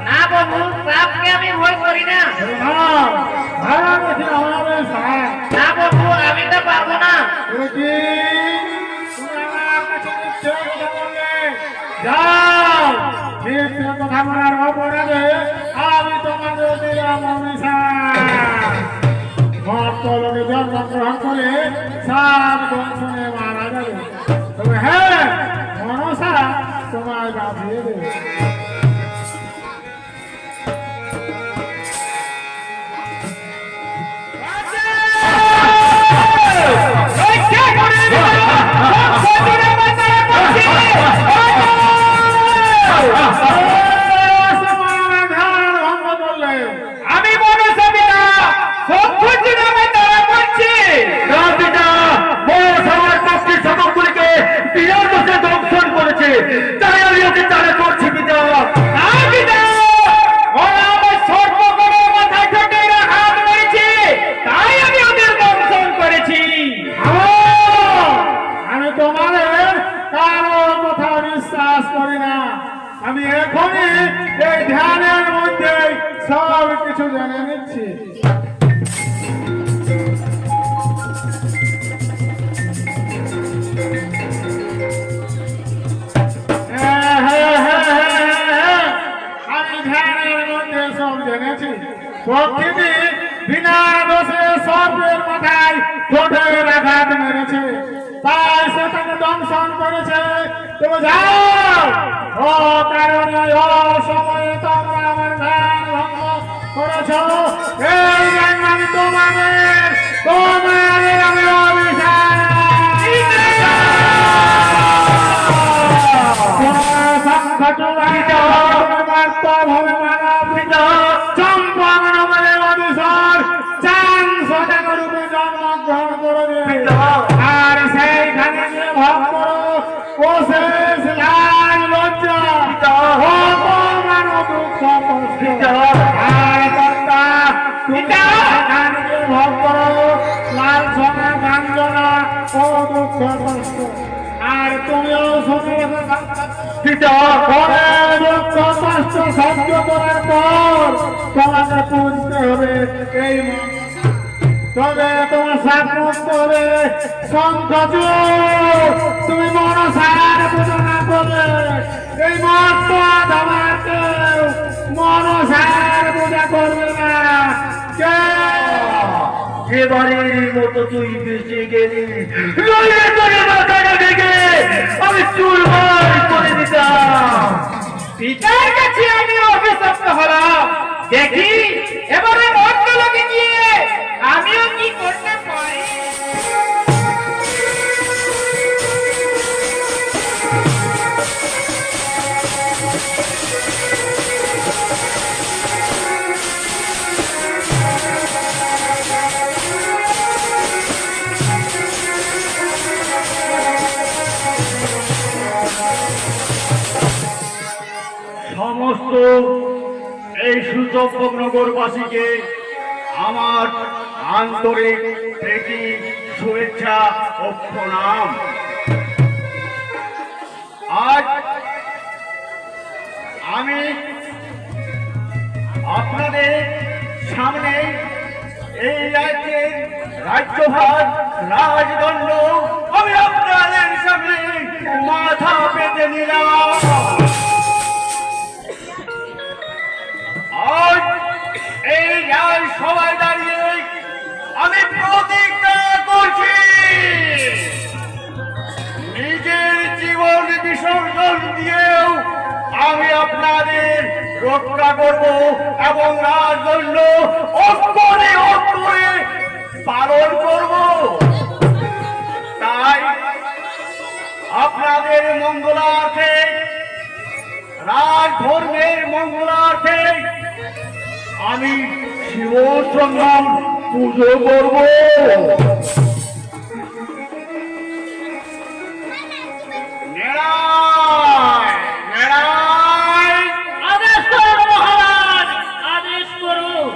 না বাবু, সাপকে আমি ভয় করি না। না বাবু, আমি তো পারবো না। যাও, কথা বলার অপরাধে আমি তোমাদের দিলাম অভিশাপ। ভক্তলোকে জন্মগ্রহণ করে সাপ দংশনে মারা যাবে। তবে হ্যাঁ, মনসা তোমায় বাঁচিয়ে দেবে। আমি মনসা পিতা সত্যি নামে তারা করছি। সামগ্রীকে বিরাট বসে দংশন করেছে, তাই আমি ওকে তারা করছি পিতা। তাই আমি ওদের দংশন করেছি। আমি তোমাদের কারো কথা বিশ্বাস করি না। আমি এখনই এই ধ্যানের মধ্যে সব কিছু জেনে নিচ্ছি। আমি ধ্যানের মধ্যে সব জেনেছি। প্রকৃতি বিনা দোষে সবের মাথায় ঠোঁটের আঘাত মেরেছে, তাই সে তাকে দংশন করেছে। তুমি যাও, ও কারণে অসময়ে তোমরা আমার ধ্যান ভঙ্গ করেছ। এই জন্য আমি তোমাদের আমি অভিশাপ জন্মগ্রহণ করে আর সেইখানে ভক্ত কোশেষ লাল লজ্জা অপমান দুঃখ কষ্ট আর কর্তা সেখানে ভক্ত লাল সোনা কাঞ্জনা ও দুঃখ কষ্ট। আর তুমিও শুনে দুঃখ কষ্ট সহ্য করার পর তোমাকে পুজতে হবে এই তবে তোমার সামর্থ্য হবে শঙ্খচূড়। তুমি মনসার পূজা না করলে এই মর্ত তোমার কেউ মনসার পূজা করবে না। এবারের মতো তুই বেঁচে গেলি, নইলে তোর মাথাটা ভেঙে আমি চুরমার করে দিতাম। পিতার কাছে আমি অভিশপ্ত হলাম। দেখি এবারে ভক্তলোকে গিয়ে আমিও কি করতে পারি। সমস্ত এই সুচম্পক নগরবাসীকে আমার আন্তরিক প্রীতি, শুভেচ্ছা ও প্রণাম। আজ আমি আপনাদের সামনে এই রাজ্যের রাজ্যভার রাজদণ্ড আমি আপনাদের সামনে মাথা পেতে নিলাম। আজ এই রায় সবাই দাঁড়িয়ে আমি প্রতিজ্ঞা করছি, নিজের জীবন বিসর্জন দিয়েও আমি আপনাদের রক্ষা করব এবং রাজদণ্ড অক্ষরে অক্ষরে পালন করব। তাই আপনাদের মঙ্গলার্থে, রাজধর্মের মঙ্গলার্থে আমি শিব সঙ্গম পুজো করব। আদেশ করুন মহারাজ, আদেশ করুন।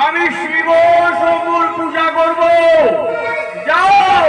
আমি শিব শম্ভুর পূজা করব। যাও,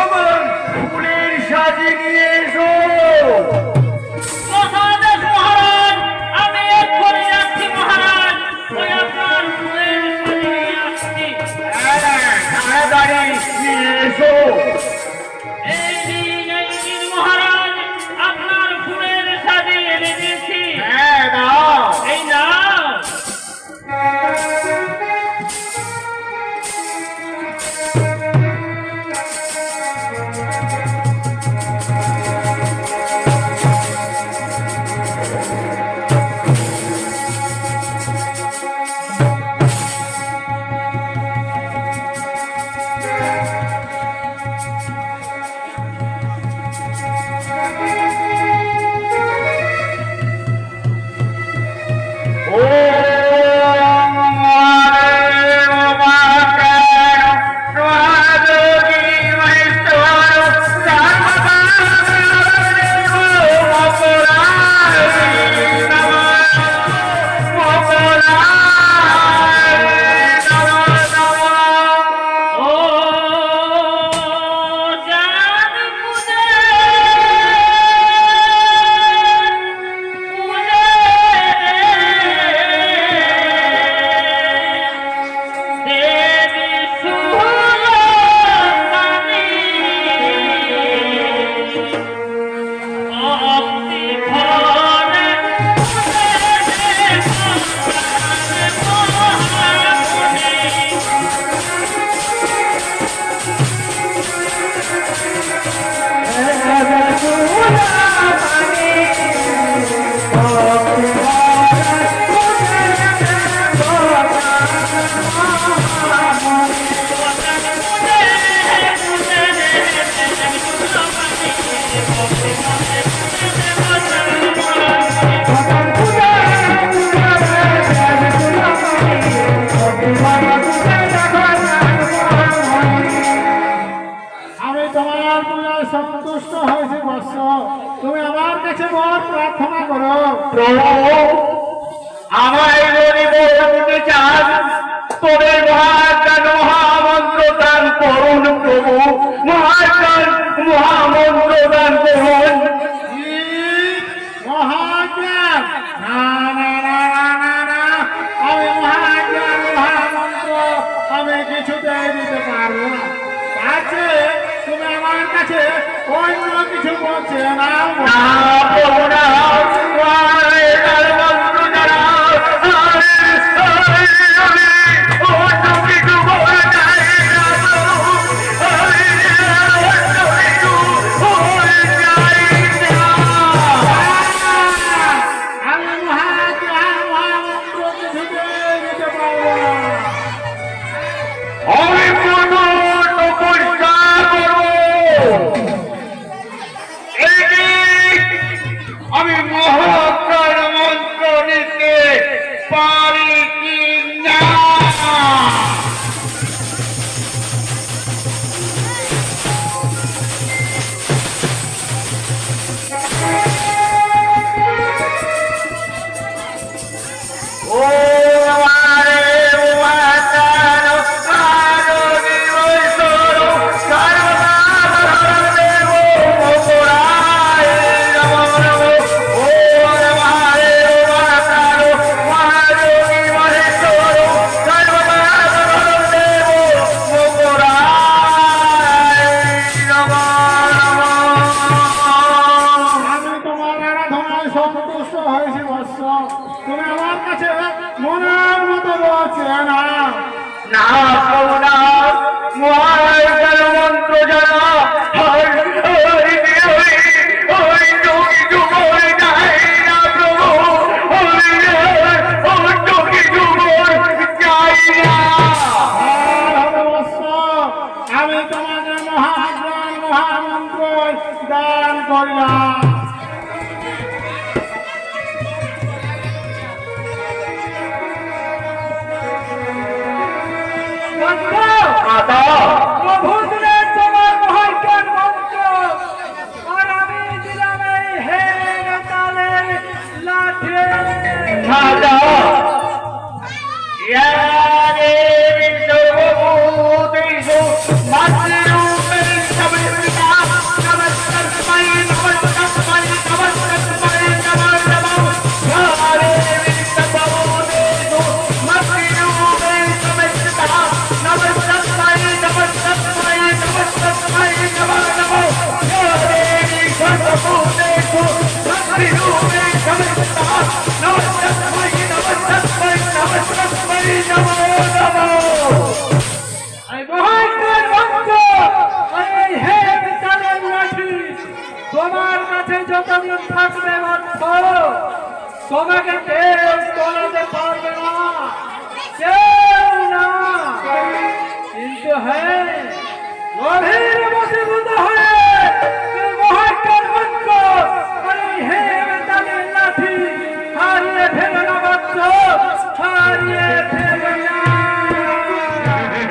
আমার ফুলের সাজি নিয়ে এসো। আমি তোমার পূজায় সন্তুষ্ট হয়েছি বৎস, তুমি আমার কাছে বর প্রার্থনা করো। প্রভু আমায় যদি বলতে চান তবে মহাজ্ঞান মহামন্ত্র দান করুন প্রভু, মহাজ্ঞান মহামন্ত্র দান করুন। কি? মহাজ্ঞান? না না না না না না, আমি মহাজ্ঞান মহামন্ত্র আমি কিছুতেই দিতে পারবো না। আছে তুমি আমার কাছে অন্য কিছু বলছে না। না প্রভু না, মহাজ্ঞান মন্ত্র দ্বারা অন্য কিছু বলে নাই না প্রভু, অন্য কিছু বলে নাই না। আমি মহাজ্ঞান মহামন্ত্র কিছুতেই দিতে পারবো না। আমি কোনো তপস্যা করব, আমি মহাজ্ঞান মন্ত্র নিতে পারি কি না। ও মারে মহাজ্ঞান আলো দিবসর সর্বদাদেব মোরায় নমঃ নমঃ। ও মারে মহাজ্ঞান আলো দিবসর সর্বদাদেব মোরায় নমঃ নমঃ। আমি তোমার আরাধনায় সন্তুষ্ট হয়েছি বৎস, তুমি আমার কাছে মনের মতো বলছে না। না প্রভু না, মহাজ্ঞান মন্ত্র জানা ওই কিছু বলে নাই না প্রভু, অন্য কিছু বলে চাই না। হবে বৎস, আমি তোমাকে মহাজ্ঞান মহামন্ত্র দান করলাম। মাতা প্রভু দিলেন তোমার মহাজ্ঞান মন্ত্র, আর আমি দিলাম এই হে নেতালের লাঠি। মাতা ইয়ারে বিশ্বভূতেষু মাতৃরূপেণ সমন্বিতা নমস্কারস্মৈ নমস্কারস্মৈ নমস্কারস্মৈ নমো নমঃ। ইয়ারে বিশ্বভূতেষু মাতৃরূপেণ সমন্বিতা নমস্কারস্মৈ নমস্কারস্মৈ নমস্কারস্মৈ নমো নমঃ। ইয়ারে বিশ্বভূতেষু মাতৃরূপেণ সমন্বিতা নমস্কারস্মৈ নমস্কারস্মৈ নমস্কারস্মৈ নমো নমঃ। এই মহাজ্ঞান মন্ত্র আর এই হে নেতালের লাঠি তোমার কাছে যতদিন থাকবে বৎস, তোমাকে কেউ তোলাতে পারবে না, কেউ না। কিন্তু হ্যাঁ, গভীর বশীভূত হয়ে এই মহাজ্ঞান মন্ত্র আর এই হে নেতালের লাঠি হারিয়ে ফেলো না বৎস, হারিয়ে ফেলো না। আমি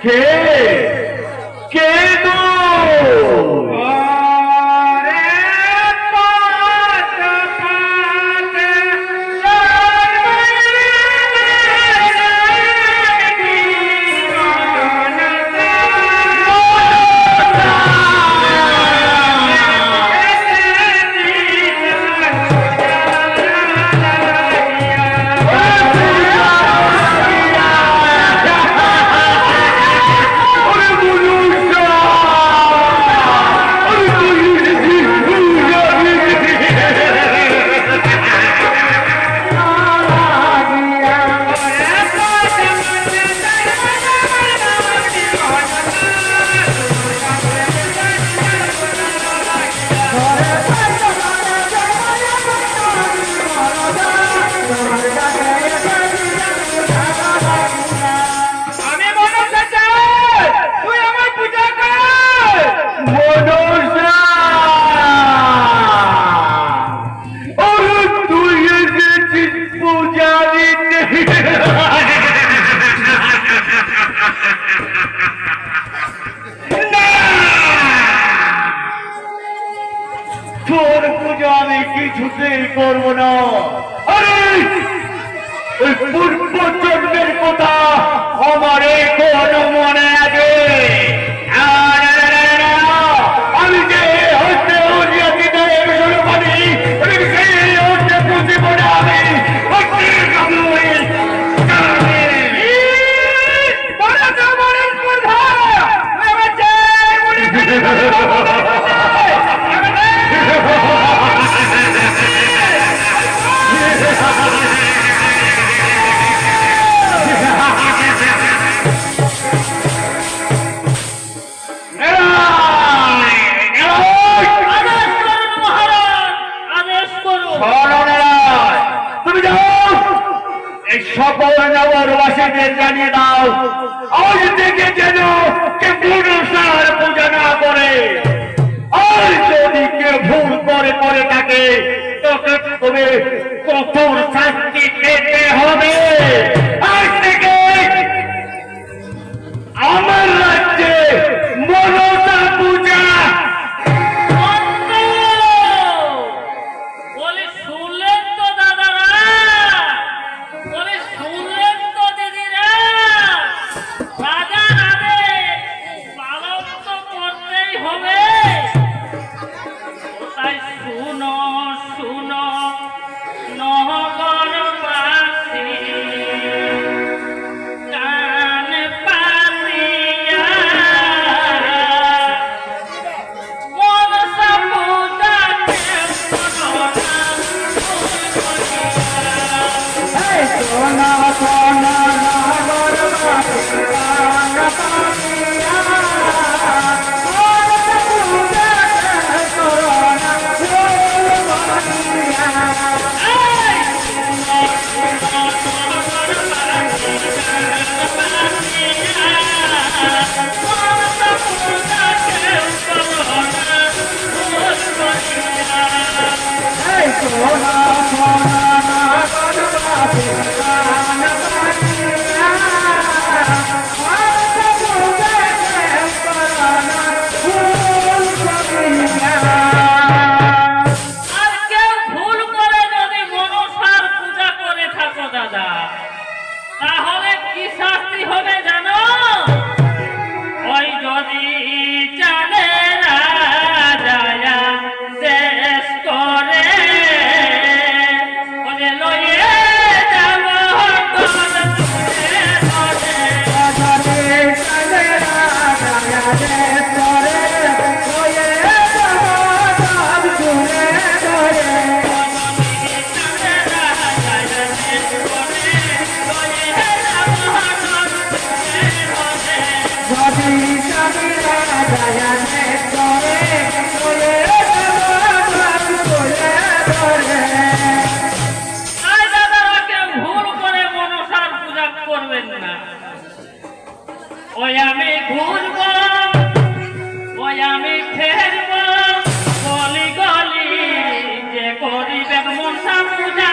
কে কে তো তোর পুজো আমি কিছুতেই করবো না। আরে ওই পূর্ব জন্মের কথা আমার এখনো মনে আছে। আমি যে হচ্ছে পারি সেই হচ্ছে প্রতিপদে আমি সকল নগরবাসীদের জানিয়ে দাও, আজ থেকে যেন কে মনসার পূজা না করে। আর যদি কেউ ভুল করে থাকে তোকে তবে কঠোর শাস্তি পেতে হবে। আজ থেকে আমার রাজ্যে মনসা পূজা মনসা পূজা